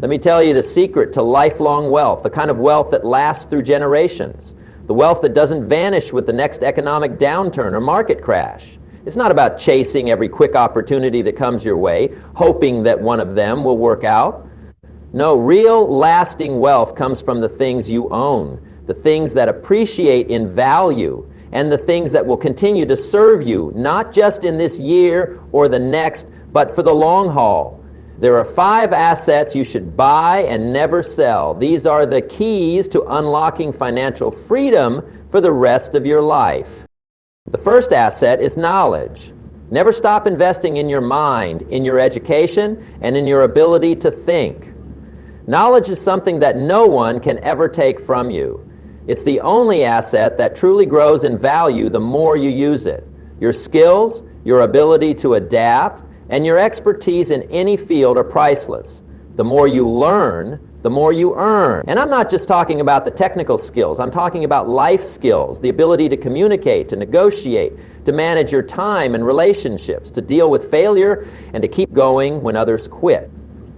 Let me tell you the secret to lifelong wealth, the kind of wealth that lasts through generations, the wealth that doesn't vanish with the next economic downturn or market crash. It's not about chasing every quick opportunity that comes your way, hoping that one of them will work out. No, real lasting wealth comes from the things you own, the things that appreciate in value, and the things that will continue to serve you, not just in this year or the next, but for the long haul. There are 5 assets you should buy and never sell. These are the keys to unlocking financial freedom for the rest of your life. The first asset is knowledge. Never stop investing in your mind, in your education, and in your ability to think. Knowledge is something that no one can ever take from you. It's the only asset that truly grows in value the more you use it. Your skills, your ability to adapt, and your expertise in any field are priceless. The more you learn, the more you earn. And I'm not just talking about the technical skills. I'm talking about life skills, the ability to communicate, to negotiate, to manage your time and relationships, to deal with failure, and to keep going when others quit.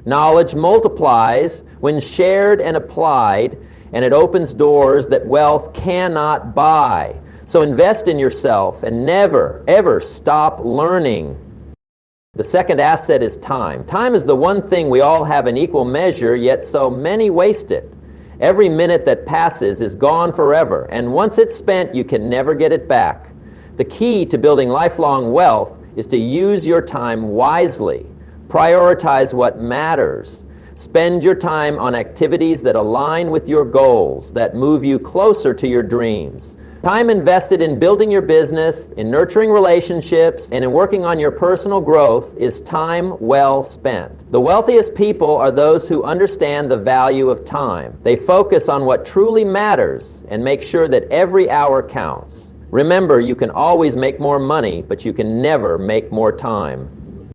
Knowledge multiplies when shared and applied, and it opens doors that wealth cannot buy. So invest in yourself and never, ever stop learning. The second asset is time. Time is the one thing we all have in equal measure, yet so many waste it. Every minute that passes is gone forever, and once it's spent, you can never get it back. The key to building lifelong wealth is to use your time wisely. Prioritize what matters. Spend your time on activities that align with your goals, that move you closer to your dreams. Time invested in building your business, in nurturing relationships, and in working on your personal growth is time well spent. The wealthiest people are those who understand the value of time. They focus on what truly matters and make sure that every hour counts. Remember, you can always make more money, but you can never make more time.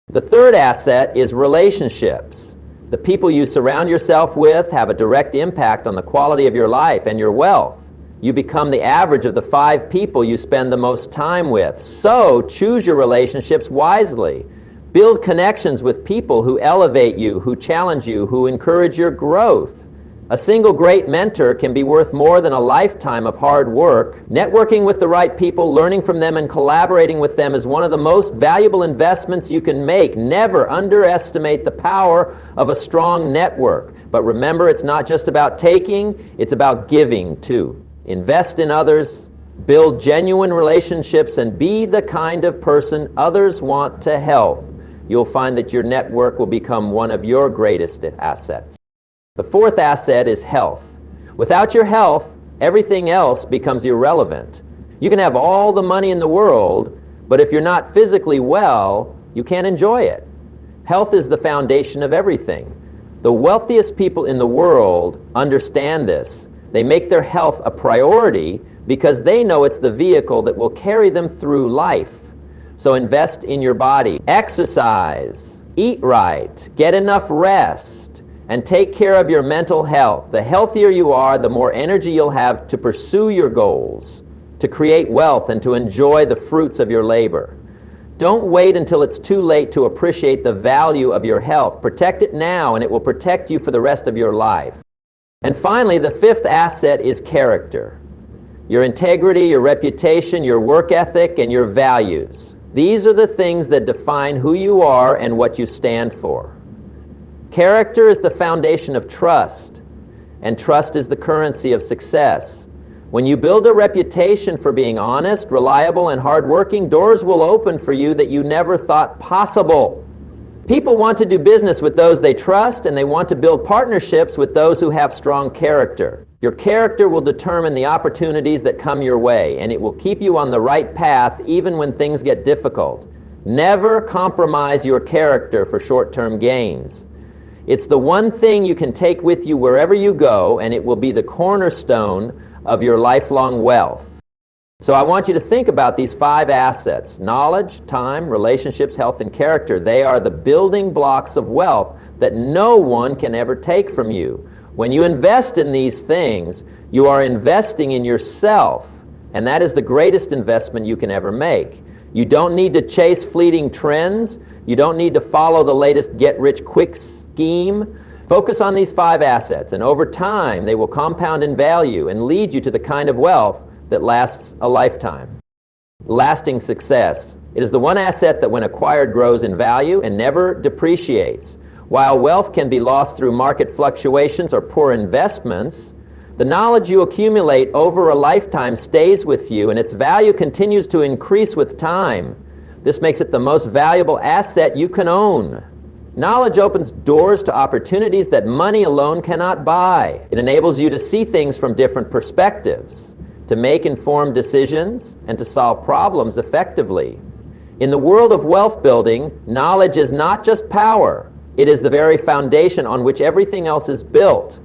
The third asset is relationships. The people you surround yourself with have a direct impact on the quality of your life and your wealth. You become the average of the 5 people you spend the most time with. So choose your relationships wisely. Build connections with people who elevate you, who challenge you, who encourage your growth. A single great mentor can be worth more than a lifetime of hard work. Networking with the right people, learning from them, and collaborating with them is one of the most valuable investments you can make. Never underestimate the power of a strong network. But remember, it's not just about taking, it's about giving too. Invest in others, build genuine relationships, and be the kind of person others want to help. You'll find that your network will become one of your greatest assets. The fourth asset is health. Without your health, everything else becomes irrelevant. You can have all the money in the world, but if you're not physically well, you can't enjoy it. Health is the foundation of everything. The wealthiest people in the world understand this. They make their health a priority because they know it's the vehicle that will carry them through life. So invest in your body. Exercise, eat right, get enough rest, and take care of your mental health. The healthier you are, the more energy you'll have to pursue your goals, to create wealth, and to enjoy the fruits of your labor. Don't wait until it's too late to appreciate the value of your health. Protect it now, and it will protect you for the rest of your life. And finally, the fifth asset is character. Your integrity, your reputation, your work ethic, and your values. These are the things that define who you are and what you stand for. Character is the foundation of trust, and trust is the currency of success. When you build a reputation for being honest, reliable, and hardworking, doors will open for you that you never thought possible. People want to do business with those they trust, and they want to build partnerships with those who have strong character. Your character will determine the opportunities that come your way, and it will keep you on the right path even when things get difficult. Never compromise your character for short-term gains. It's the one thing you can take with you wherever you go, and it will be the cornerstone of your lifelong wealth. So I want you to think about these 5 assets: knowledge, time, relationships, health, and character. They are the building blocks of wealth that no one can ever take from you. When you invest in these things, you are investing in yourself, and that is the greatest investment you can ever make. You don't need to chase fleeting trends. You don't need to follow the latest get-rich-quick scheme. Focus on these 5 assets, and over time they will compound in value and lead you to the kind of wealth that lasts a lifetime. Lasting success. It is the one asset that when acquired grows in value and never depreciates. While wealth can be lost through market fluctuations or poor investments, the knowledge you accumulate over a lifetime stays with you, and its value continues to increase with time. This makes it the most valuable asset you can own. Knowledge opens doors to opportunities that money alone cannot buy. It enables you to see things from different perspectives, to make informed decisions, and to solve problems effectively. In the world of wealth building, knowledge is not just power. It is the very foundation on which everything else is built.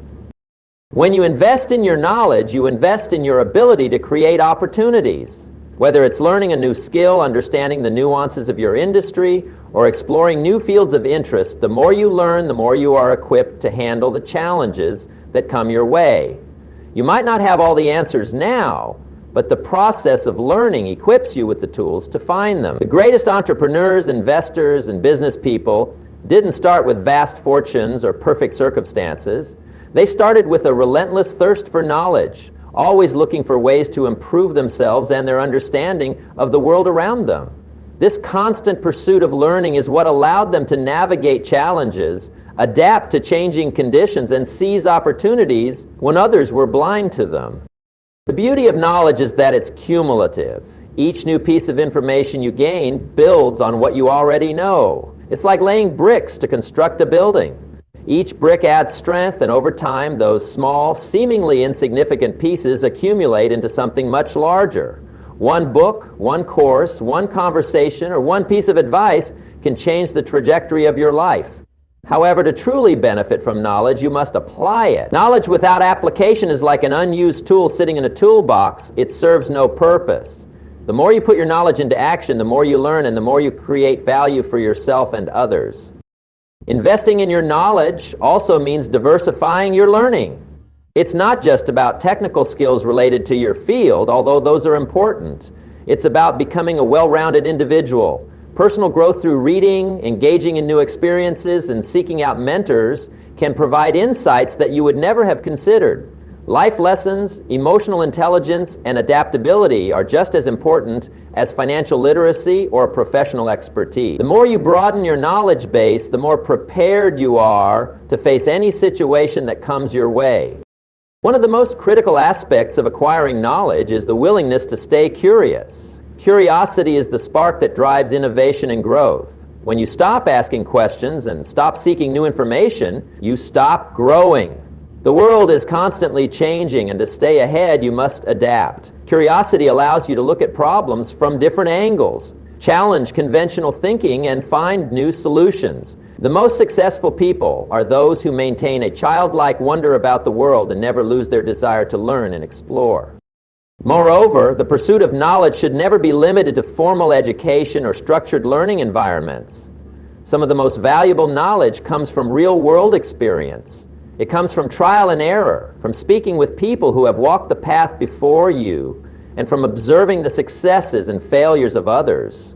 When you invest in your knowledge, you invest in your ability to create opportunities. Whether it's learning a new skill, understanding the nuances of your industry, or exploring new fields of interest, the more you learn, the more you are equipped to handle the challenges that come your way. You might not have all the answers now, but the process of learning equips you with the tools to find them. The greatest entrepreneurs, investors, and business people didn't start with vast fortunes or perfect circumstances. They started with a relentless thirst for knowledge, always looking for ways to improve themselves and their understanding of the world around them. This constant pursuit of learning is what allowed them to navigate challenges, adapt to changing conditions, and seize opportunities when others were blind to them. The beauty of knowledge is that it's cumulative. Each new piece of information you gain builds on what you already know. It's like laying bricks to construct a building. Each brick adds strength, and over time, those small, seemingly insignificant pieces accumulate into something much larger. One book, one course, one conversation, or one piece of advice can change the trajectory of your life. However, to truly benefit from knowledge, you must apply it. Knowledge without application is like an unused tool sitting in a toolbox. It serves no purpose. The more you put your knowledge into action, the more you learn, and the more you create value for yourself and others. Investing in your knowledge also means diversifying your learning. It's not just about technical skills related to your field, although those are important. It's about becoming a well-rounded individual. Personal growth through reading, engaging in new experiences, and seeking out mentors can provide insights that you would never have considered. Life lessons, emotional intelligence, and adaptability are just as important as financial literacy or professional expertise. The more you broaden your knowledge base, the more prepared you are to face any situation that comes your way. One of the most critical aspects of acquiring knowledge is the willingness to stay curious. Curiosity is the spark that drives innovation and growth. When you stop asking questions and stop seeking new information, you stop growing. The world is constantly changing, and to stay ahead, you must adapt. Curiosity allows you to look at problems from different angles, challenge conventional thinking, and find new solutions. The most successful people are those who maintain a childlike wonder about the world and never lose their desire to learn and explore. Moreover, the pursuit of knowledge should never be limited to formal education or structured learning environments. Some of the most valuable knowledge comes from real-world experience. It comes from trial and error, from speaking with people who have walked the path before you, and from observing the successes and failures of others.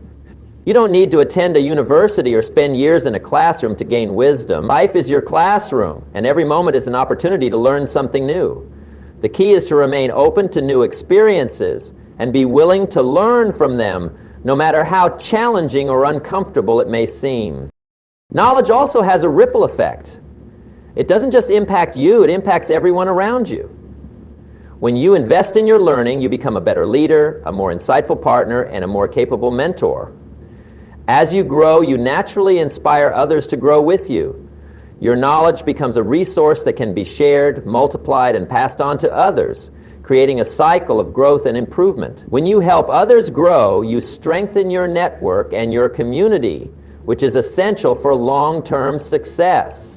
You don't need to attend a university or spend years in a classroom to gain wisdom. Life is your classroom, and every moment is an opportunity to learn something new. The key is to remain open to new experiences and be willing to learn from them, no matter how challenging or uncomfortable it may seem. Knowledge also has a ripple effect. It doesn't just impact you, it impacts everyone around you. When you invest in your learning, you become a better leader, a more insightful partner, and a more capable mentor. As you grow, you naturally inspire others to grow with you. Your knowledge becomes a resource that can be shared, multiplied, and passed on to others, creating a cycle of growth and improvement. When you help others grow, you strengthen your network and your community, which is essential for long-term success.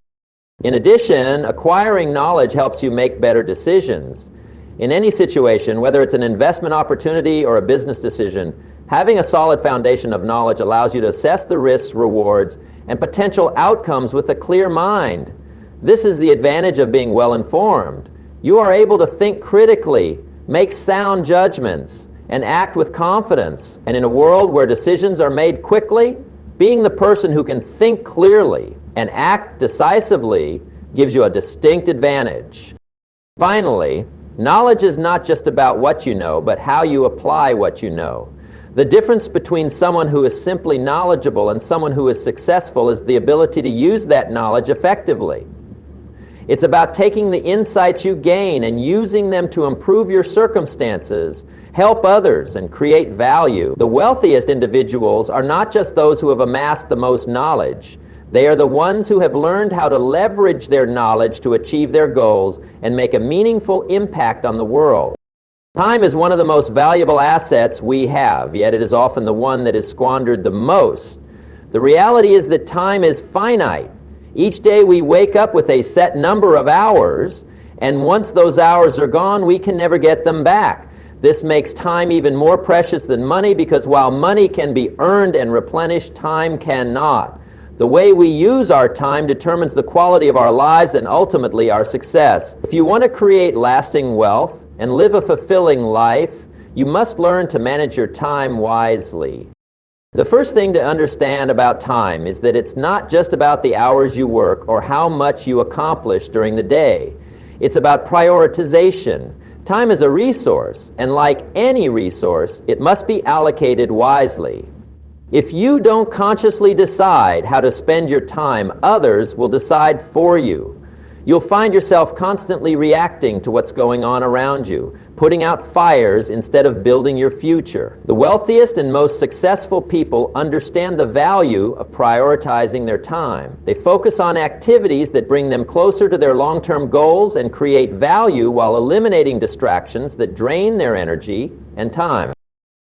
In addition, acquiring knowledge helps you make better decisions. In any situation, whether it's an investment opportunity or a business decision, having a solid foundation of knowledge allows you to assess the risks, rewards, and potential outcomes with a clear mind. This is the advantage of being well-informed. You are able to think critically, make sound judgments, and act with confidence. And in a world where decisions are made quickly, being the person who can think clearly and act decisively gives you a distinct advantage. Finally, knowledge is not just about what you know, but how you apply what you know. The difference between someone who is simply knowledgeable and someone who is successful is the ability to use that knowledge effectively. It's about taking the insights you gain and using them to improve your circumstances, help others, and create value. The wealthiest individuals are not just those who have amassed the most knowledge. They are the ones who have learned how to leverage their knowledge to achieve their goals and make a meaningful impact on the world. Time is one of the most valuable assets we have, yet it is often the one that is squandered the most. The reality is that time is finite. Each day we wake up with a set number of hours, and once those hours are gone, we can never get them back. This makes time even more precious than money, because while money can be earned and replenished, time cannot. The way we use our time determines the quality of our lives and ultimately our success. If you want to create lasting wealth and live a fulfilling life, you must learn to manage your time wisely. The first thing to understand about time is that it's not just about the hours you work or how much you accomplish during the day. It's about prioritization. Time is a resource, and like any resource, it must be allocated wisely. If you don't consciously decide how to spend your time, others will decide for you. You'll find yourself constantly reacting to what's going on around you, putting out fires instead of building your future. The wealthiest and most successful people understand the value of prioritizing their time. They focus on activities that bring them closer to their long-term goals and create value while eliminating distractions that drain their energy and time.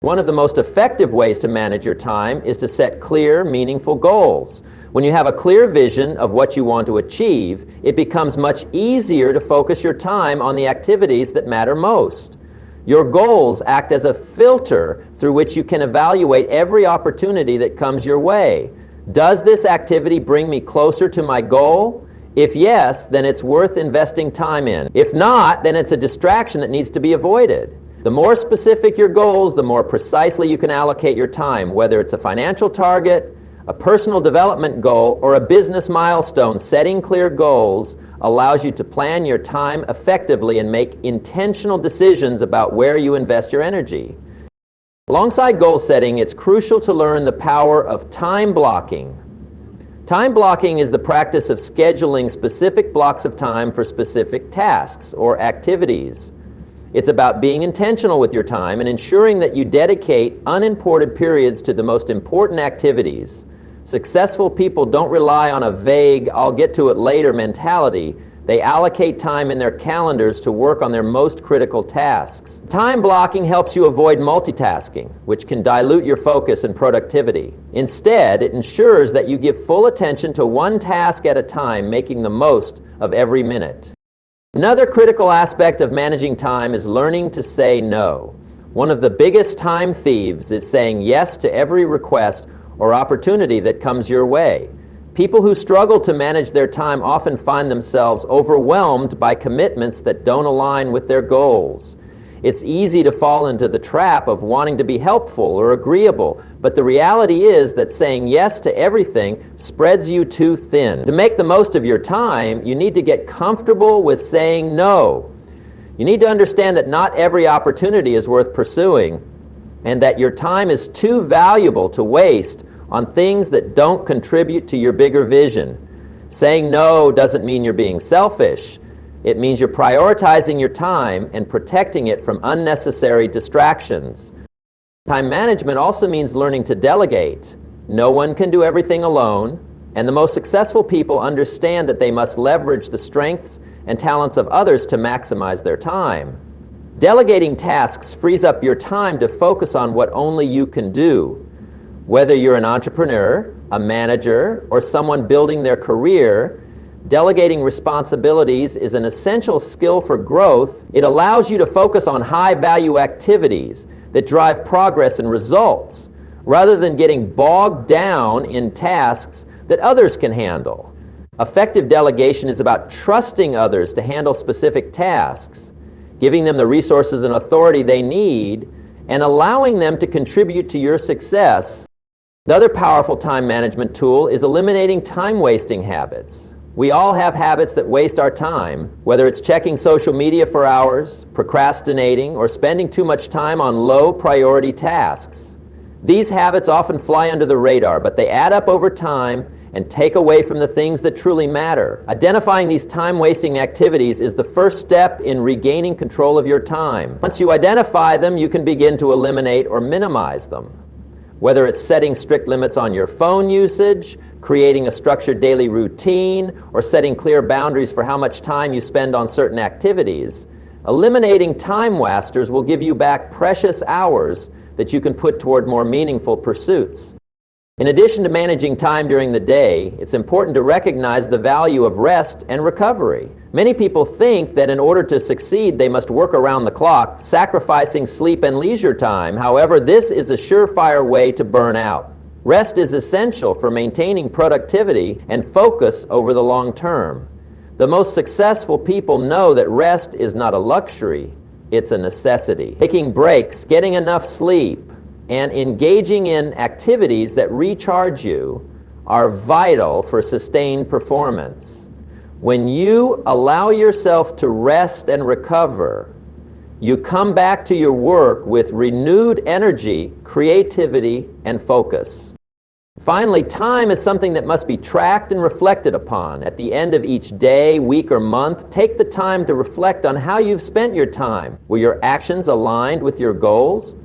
One of the most effective ways to manage your time is to set clear, meaningful goals. When you have a clear vision of what you want to achieve, it becomes much easier to focus your time on the activities that matter most. Your goals act as a filter through which you can evaluate every opportunity that comes your way. Does this activity bring me closer to my goal? If yes, then it's worth investing time in. If not, then it's a distraction that needs to be avoided. The more specific your goals, the more precisely you can allocate your time, whether it's a financial target, a personal development goal, or a business milestone. Setting clear goals allows you to plan your time effectively and make intentional decisions about where you invest your energy. Alongside goal setting, it's crucial to learn the power of time blocking. Time blocking is the practice of scheduling specific blocks of time for specific tasks or activities. It's about being intentional with your time and ensuring that you dedicate unimportant periods to the most important activities. Successful people don't rely on a vague, "I'll get to it later" mentality. They allocate time in their calendars to work on their most critical tasks. Time blocking helps you avoid multitasking, which can dilute your focus and productivity. Instead, it ensures that you give full attention to one task at a time, making the most of every minute. Another critical aspect of managing time is learning to say no. One of the biggest time thieves is saying yes to every request or opportunity that comes your way. People who struggle to manage their time often find themselves overwhelmed by commitments that don't align with their goals. It's easy to fall into the trap of wanting to be helpful or agreeable, but the reality is that saying yes to everything spreads you too thin. To make the most of your time, you need to get comfortable with saying no. You need to understand that not every opportunity is worth pursuing, and that your time is too valuable to waste on things that don't contribute to your bigger vision. Saying no doesn't mean you're being selfish. It means you're prioritizing your time and protecting it from unnecessary distractions. Time management also means learning to delegate. No one can do everything alone, and the most successful people understand that they must leverage the strengths and talents of others to maximize their time. Delegating tasks frees up your time to focus on what only you can do. Whether you're an entrepreneur, a manager, or someone building their career, delegating responsibilities is an essential skill for growth. It allows you to focus on high-value activities that drive progress and results, rather than getting bogged down in tasks that others can handle. Effective delegation is about trusting others to handle specific tasks, giving them the resources and authority they need, and allowing them to contribute to your success. The other powerful time management tool is eliminating time-wasting habits. We all have habits that waste our time, whether it's checking social media for hours, procrastinating, or spending too much time on low-priority tasks. These habits often fly under the radar, but they add up over time and take away from the things that truly matter. Identifying these time-wasting activities is the first step in regaining control of your time. Once you identify them, you can begin to eliminate or minimize them. Whether it's setting strict limits on your phone usage, creating a structured daily routine, or setting clear boundaries for how much time you spend on certain activities, eliminating time wasters will give you back precious hours that you can put toward more meaningful pursuits. In addition to managing time during the day, it's important to recognize the value of rest and recovery. Many people think that in order to succeed, they must work around the clock, sacrificing sleep and leisure time. However, this is a surefire way to burn out. Rest is essential for maintaining productivity and focus over the long term. The most successful people know that rest is not a luxury, it's a necessity. Taking breaks, getting enough sleep, and engaging in activities that recharge you are vital for sustained performance. When you allow yourself to rest and recover, you come back to your work with renewed energy, creativity, and focus. Finally, time is something that must be tracked and reflected upon. At the end of each day, week, or month, take the time to reflect on how you've spent your time. Were your actions aligned with your goals?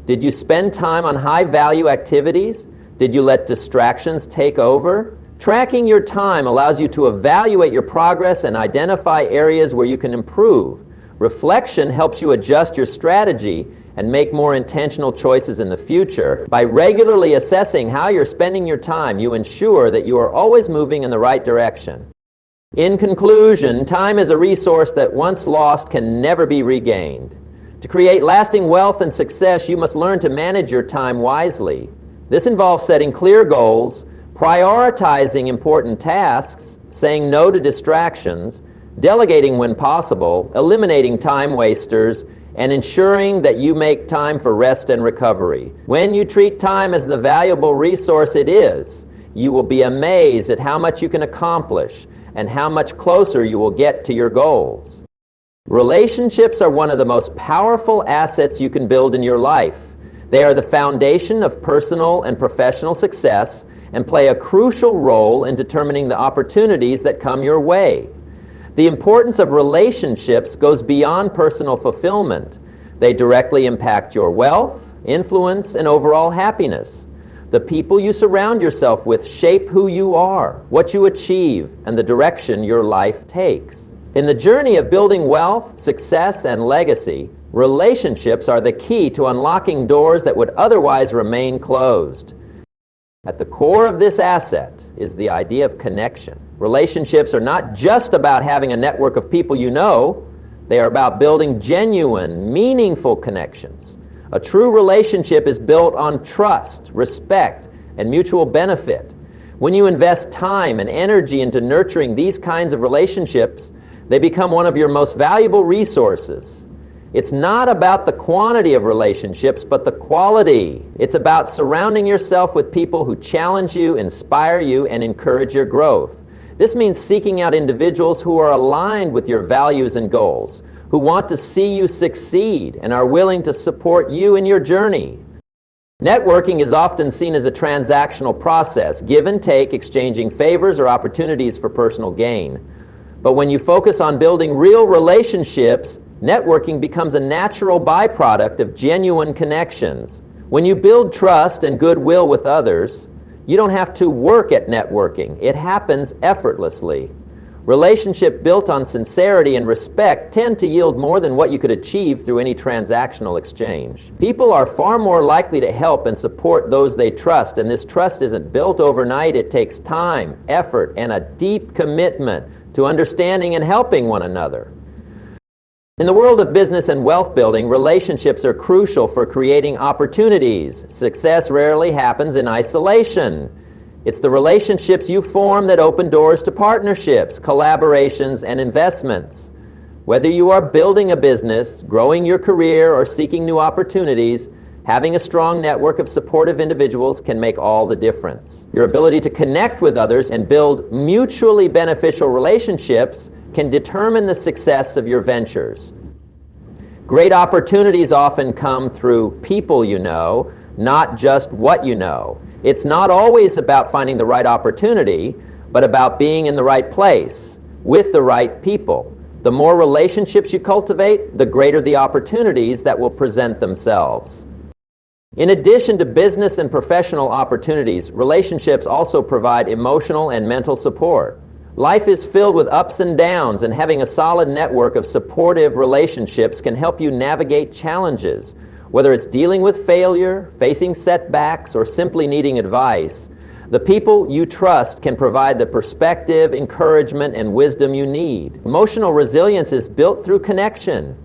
Did you spend time on high-value activities? Did you let distractions take over? Tracking your time allows you to evaluate your progress and identify areas where you can improve. Reflection helps you adjust your strategy and make more intentional choices in the future. By regularly assessing how you're spending your time, you ensure that you are always moving in the right direction. In conclusion, time is a resource that once lost can never be regained. To create lasting wealth and success, you must learn to manage your time wisely. This involves setting clear goals, prioritizing important tasks, saying no to distractions, delegating when possible, eliminating time wasters, and ensuring that you make time for rest and recovery. When you treat time as the valuable resource it is, you will be amazed at how much you can accomplish and how much closer you will get to your goals. Relationships are one of the most powerful assets you can build in your life. They are the foundation of personal and professional success and play a crucial role in determining the opportunities that come your way. The importance of relationships goes beyond personal fulfillment. They directly impact your wealth, influence, and overall happiness. The people you surround yourself with shape who you are, what you achieve, and the direction your life takes. In the journey of building wealth, success, and legacy, relationships are the key to unlocking doors that would otherwise remain closed. At the core of this asset is the idea of connection. Relationships are not just about having a network of people you know. They are about building genuine, meaningful connections. A true relationship is built on trust, respect, and mutual benefit. When you invest time and energy into nurturing these kinds of relationships, they become one of your most valuable resources. It's not about the quantity of relationships, but the quality. It's about surrounding yourself with people who challenge you, inspire you, and encourage your growth. This means seeking out individuals who are aligned with your values and goals, who want to see you succeed and are willing to support you in your journey. Networking is often seen as a transactional process, give and take, exchanging favors or opportunities for personal gain. But when you focus on building real relationships, networking becomes a natural byproduct of genuine connections. When you build trust and goodwill with others, you don't have to work at networking. It happens effortlessly. Relationships built on sincerity and respect tend to yield more than what you could achieve through any transactional exchange. People are far more likely to help and support those they trust, and this trust isn't built overnight. It takes time, effort, and a deep commitment to understanding and helping one another. In the world of business and wealth building, relationships are crucial for creating opportunities. Success rarely happens in isolation. It's the relationships you form that open doors to partnerships, collaborations, and investments. Whether you are building a business, growing your career, or seeking new opportunities, Having a strong network of supportive individuals can make all the difference. Your ability to connect with others and build mutually beneficial relationships can determine the success of your ventures. Great opportunities often come through people you know, not just what you know. It's not always about finding the right opportunity, but about being in the right place with the right people. The more relationships you cultivate, the greater the opportunities that will present themselves. In addition to business and professional opportunities, relationships also provide emotional and mental support. Life is filled with ups and downs, and having a solid network of supportive relationships can help you navigate challenges. Whether it's dealing with failure, facing setbacks, or simply needing advice, the people you trust can provide the perspective, encouragement, and wisdom you need. Emotional resilience is built through connection.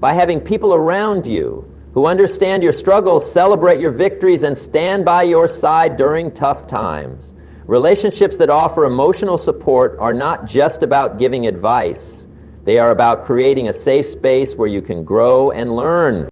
By having people around you who understand your struggles, celebrate your victories, and stand by your side during tough times. Relationships that offer emotional support are not just about giving advice. They are about creating a safe space where you can grow and learn.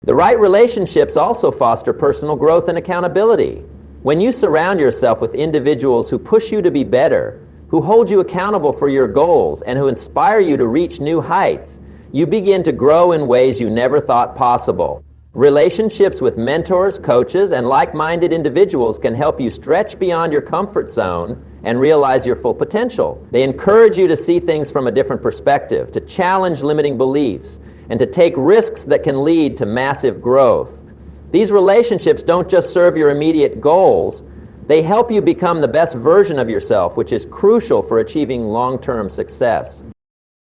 The right relationships also foster personal growth and accountability. When you surround yourself with individuals who push you to be better, who hold you accountable for your goals, and who inspire you to reach new heights, you begin to grow in ways you never thought possible. Relationships with mentors, coaches, and like-minded individuals can help you stretch beyond your comfort zone and realize your full potential. They encourage you to see things from a different perspective, to challenge limiting beliefs, and to take risks that can lead to massive growth. These relationships don't just serve your immediate goals, they help you become the best version of yourself, which is crucial for achieving long-term success.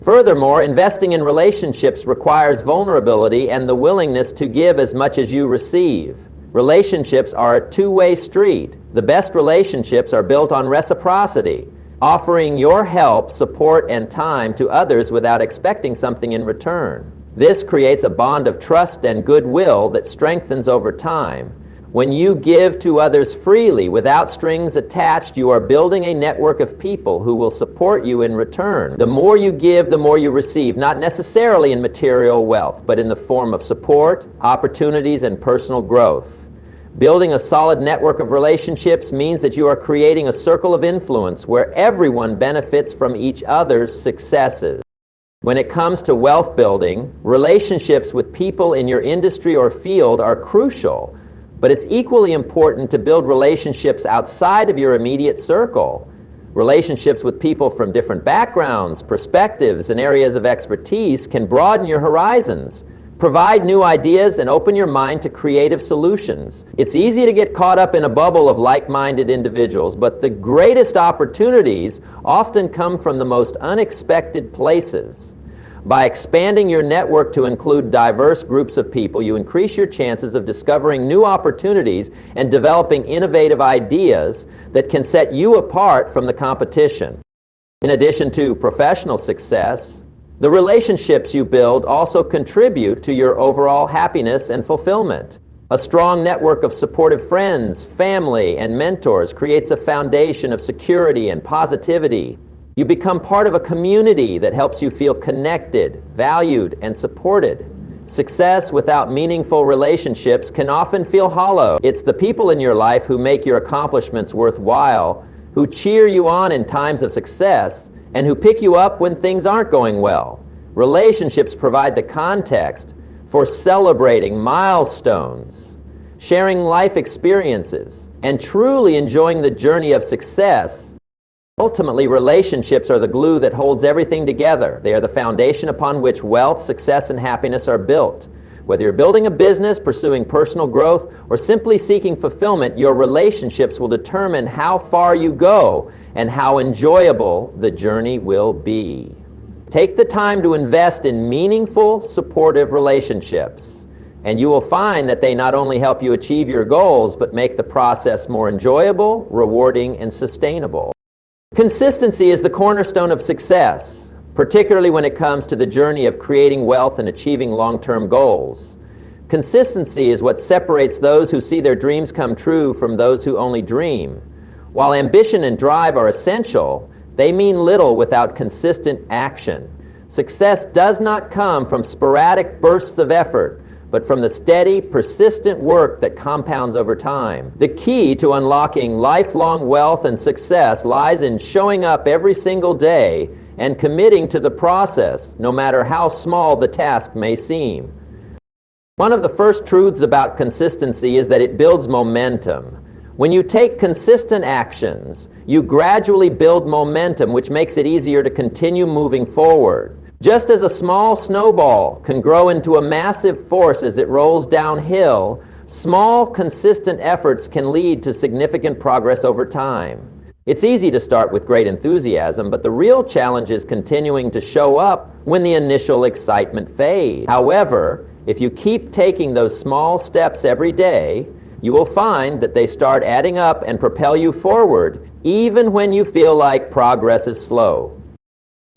Furthermore, investing in relationships requires vulnerability and the willingness to give as much as you receive. Relationships are a two-way street. The best relationships are built on reciprocity, offering your help, support, and time to others without expecting something in return. This creates a bond of trust and goodwill that strengthens over time. When you give to others freely, without strings attached, you are building a network of people who will support you in return. The more you give, the more you receive, not necessarily in material wealth, but in the form of support, opportunities, and personal growth. Building a solid network of relationships means that you are creating a circle of influence where everyone benefits from each other's successes. When it comes to wealth building, relationships with people in your industry or field are crucial. But it's equally important to build relationships outside of your immediate circle. Relationships with people from different backgrounds, perspectives, and areas of expertise can broaden your horizons, provide new ideas, and open your mind to creative solutions. It's easy to get caught up in a bubble of like-minded individuals, but the greatest opportunities often come from the most unexpected places. By expanding your network to include diverse groups of people, you increase your chances of discovering new opportunities and developing innovative ideas that can set you apart from the competition. In addition to professional success, the relationships you build also contribute to your overall happiness and fulfillment. A strong network of supportive friends, family, and mentors creates a foundation of security and positivity. You become part of a community that helps you feel connected, valued, and supported. Success without meaningful relationships can often feel hollow. It's the people in your life who make your accomplishments worthwhile, who cheer you on in times of success, and who pick you up when things aren't going well. Relationships provide the context for celebrating milestones, sharing life experiences, and truly enjoying the journey of success. Ultimately, relationships are the glue that holds everything together. They are the foundation upon which wealth, success, and happiness are built. Whether you're building a business, pursuing personal growth, or simply seeking fulfillment, your relationships will determine how far you go and how enjoyable the journey will be. Take the time to invest in meaningful, supportive relationships, and you will find that they not only help you achieve your goals, but make the process more enjoyable, rewarding, and sustainable. Consistency is the cornerstone of success, particularly when it comes to the journey of creating wealth and achieving long-term goals. Consistency is what separates those who see their dreams come true from those who only dream. While ambition and drive are essential, they mean little without consistent action. Success does not come from sporadic bursts of effort, but from the steady, persistent work that compounds over time. The key to unlocking lifelong wealth and success lies in showing up every single day and committing to the process, no matter how small the task may seem. One of the first truths about consistency is that it builds momentum. When you take consistent actions, you gradually build momentum, which makes it easier to continue moving forward. Just as a small snowball can grow into a massive force as it rolls downhill, small, consistent efforts can lead to significant progress over time. It's easy to start with great enthusiasm, but the real challenge is continuing to show up when the initial excitement fades. However, if you keep taking those small steps every day, you will find that they start adding up and propel you forward, even when you feel like progress is slow.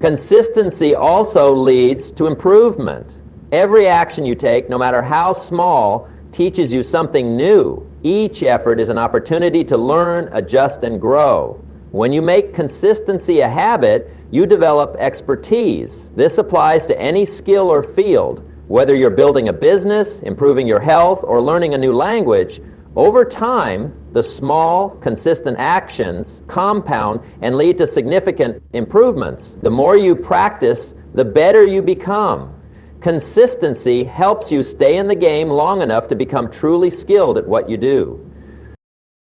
Consistency also leads to improvement. Every action you take, no matter how small, teaches you something new. Each effort is an opportunity to learn, adjust, and grow. When you make consistency a habit, you develop expertise. This applies to any skill or field. Whether you're building a business, improving your health, or learning a new language, over time, the small, consistent actions compound and lead to significant improvements. The more you practice, the better you become. Consistency helps you stay in the game long enough to become truly skilled at what you do.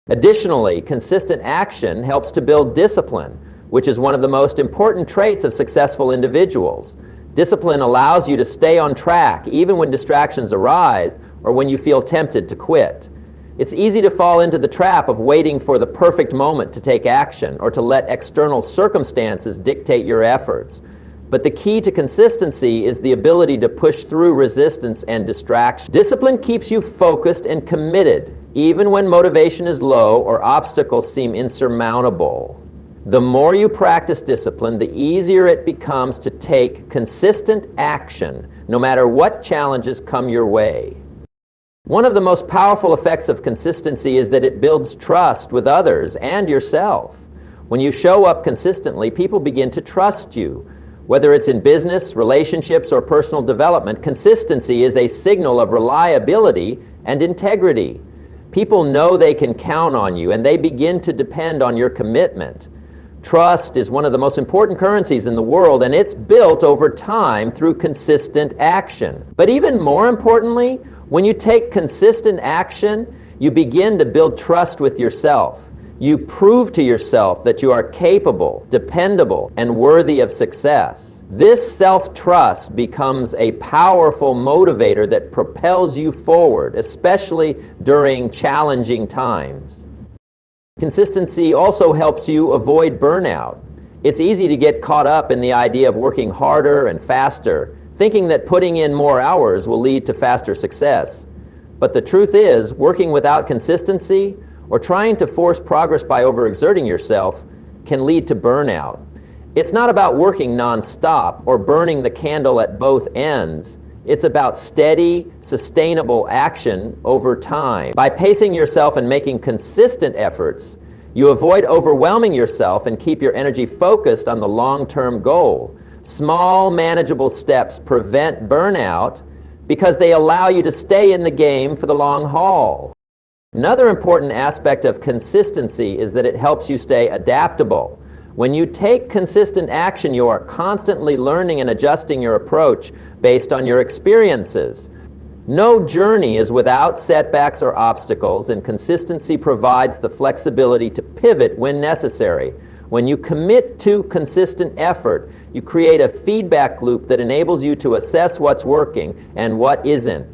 Additionally, consistent action helps to build discipline, which is one of the most important traits of successful individuals. Discipline allows you to stay on track even when distractions arise or when you feel tempted to quit. It's easy to fall into the trap of waiting for the perfect moment to take action or to let external circumstances dictate your efforts. But the key to consistency is the ability to push through resistance and distraction. Discipline keeps you focused and committed, even when motivation is low or obstacles seem insurmountable. The more you practice discipline, the easier it becomes to take consistent action, no matter what challenges come your way. One of the most powerful effects of consistency is that it builds trust with others and yourself. When you show up consistently, people begin to trust you. Whether it's in business, relationships, or personal development, consistency is a signal of reliability and integrity. People know they can count on you, and they begin to depend on your commitment. Trust is one of the most important currencies in the world, and it's built over time through consistent action. But even more importantly, when you take consistent action, you begin to build trust with yourself. You prove to yourself that you are capable, dependable, and worthy of success. This self-trust becomes a powerful motivator that propels you forward, especially during challenging times. Consistency also helps you avoid burnout. It's easy to get caught up in the idea of working harder and faster, thinking that putting in more hours will lead to faster success. But the truth is, working without consistency or trying to force progress by overexerting yourself can lead to burnout. It's not about working nonstop or burning the candle at both ends. It's about steady, sustainable action over time. By pacing yourself and making consistent efforts, you avoid overwhelming yourself and keep your energy focused on the long-term goal. Small, manageable steps prevent burnout because they allow you to stay in the game for the long haul. Another important aspect of consistency is that it helps you stay adaptable. When you take consistent action, you are constantly learning and adjusting your approach based on your experiences. No journey is without setbacks or obstacles, and consistency provides the flexibility to pivot when necessary. When you commit to consistent effort, you create a feedback loop that enables you to assess what's working and what isn't.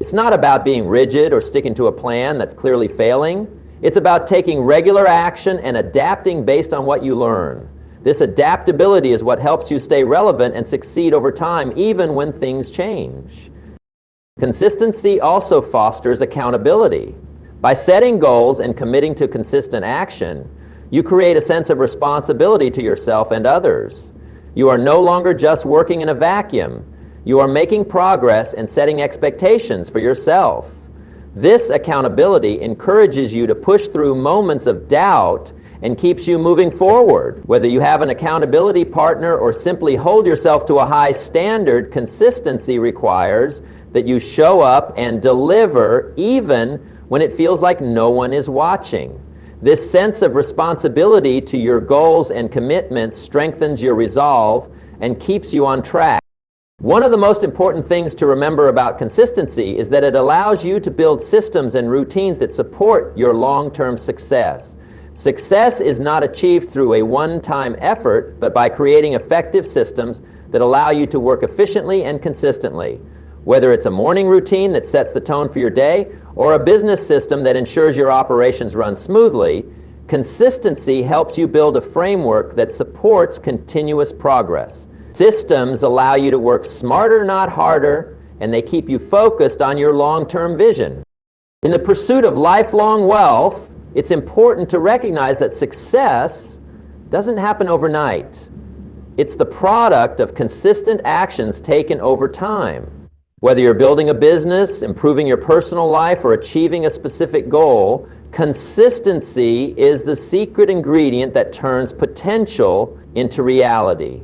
It's not about being rigid or sticking to a plan that's clearly failing. It's about taking regular action and adapting based on what you learn. This adaptability is what helps you stay relevant and succeed over time, even when things change. Consistency also fosters accountability. By setting goals and committing to consistent action, you create a sense of responsibility to yourself and others. You are no longer just working in a vacuum. You are making progress and setting expectations for yourself. This accountability encourages you to push through moments of doubt and keeps you moving forward. Whether you have an accountability partner or simply hold yourself to a high standard, consistency requires that you show up and deliver even when it feels like no one is watching. This sense of responsibility to your goals and commitments strengthens your resolve and keeps you on track. One of the most important things to remember about consistency is that it allows you to build systems and routines that support your long-term success. Success is not achieved through a one-time effort, but by creating effective systems that allow you to work efficiently and consistently. Whether it's a morning routine that sets the tone for your day, or a business system that ensures your operations run smoothly, consistency helps you build a framework that supports continuous progress. Systems allow you to work smarter, not harder, and they keep you focused on your long-term vision. In the pursuit of lifelong wealth, it's important to recognize that success doesn't happen overnight. It's the product of consistent actions taken over time. Whether you're building a business, improving your personal life, or achieving a specific goal, consistency is the secret ingredient that turns potential into reality.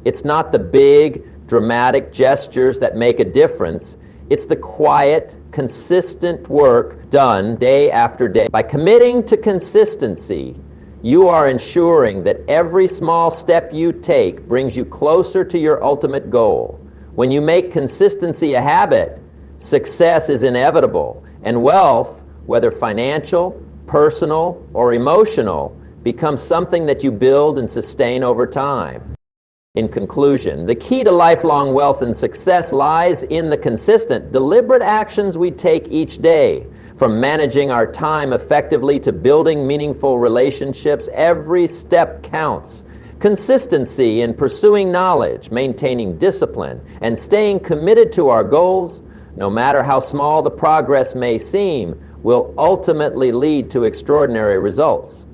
It's not the big, dramatic gestures that make a difference. It's the quiet, consistent work done day after day. By committing to consistency, you are ensuring that every small step you take brings you closer to your ultimate goal. When you make consistency a habit, success is inevitable, and wealth, whether financial, personal, or emotional, becomes something that you build and sustain over time. In conclusion, the key to lifelong wealth and success lies in the consistent, deliberate actions we take each day. From managing our time effectively to building meaningful relationships, every step counts. Consistency in pursuing knowledge, maintaining discipline, and staying committed to our goals, no matter how small the progress may seem, will ultimately lead to extraordinary results.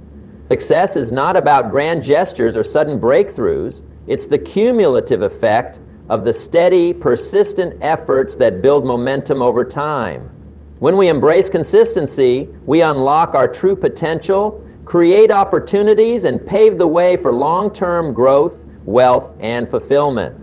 Success is not about grand gestures or sudden breakthroughs. It's the cumulative effect of the steady, persistent efforts that build momentum over time. When we embrace consistency, we unlock our true potential, create opportunities, and pave the way for long-term growth, wealth, and fulfillment.